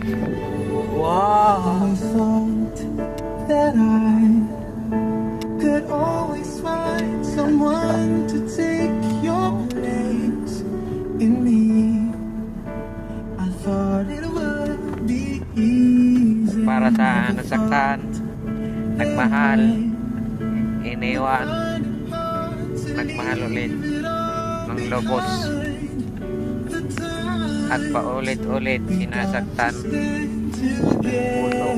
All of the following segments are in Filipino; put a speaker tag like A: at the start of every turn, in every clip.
A: Wow!
B: I thought that I could always find someone to take your place in me. I thought it would be easy.
A: Para sa nasaktan, nagmahal, iniwan, nagmahal ulit ng lubos, at paulit-ulit sinasaktan puso.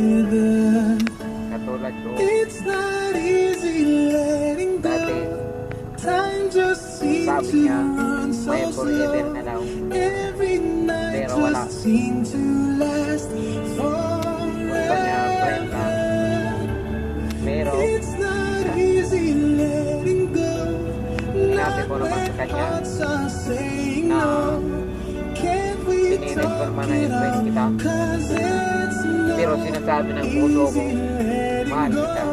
A: Katulad ko,
B: It's not easy letting go.
A: dati
B: Time just seems
A: sabi
B: to
A: niya
B: run so
A: may forever
B: slow.
A: na daw,
B: Every night
A: pero wala.
B: just seems to last
A: Gusto niya friend
B: forever.
A: lang, pero
B: It's not easy letting go.
A: sinabi ko naman sa kanya
B: Hearts are saying
A: na
B: no. Can't we
A: sinilit ko
B: talk
A: naman na
B: it
A: friend
B: out?
A: kita,
B: 'Cause it's
A: pero
B: not
A: sinasabi ng puso ko
B: easy letting
A: mahal
B: go.
A: kita,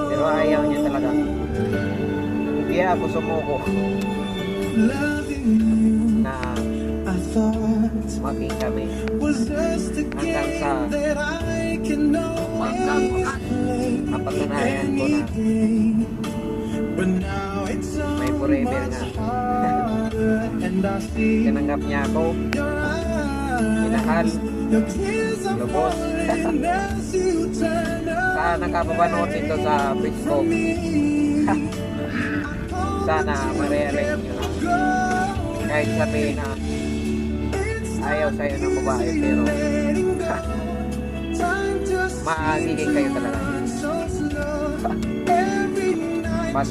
A: pero ayaw niya talaga. Hindi ako sumuko
B: Loving you,
A: na
B: I thought
A: maging kami
B: was just a
A: hanggang sa
B: game that I can always play
A: napatunayan ko
B: any
A: na
B: day. But now it's so
A: may forever
B: much
A: nga.
B: harder, and I see
A: Tinanggap niya ako,
B: your
A: minahal,
B: eyes. Your tears are
A: lubos.
B: falling as you turn
A: Sa nakapapanood dito sa Facebook, sana ma-realize nyo na kahit sabihin na ayaw sa'yo ng babae, pero maagiging kayo talaga. Mas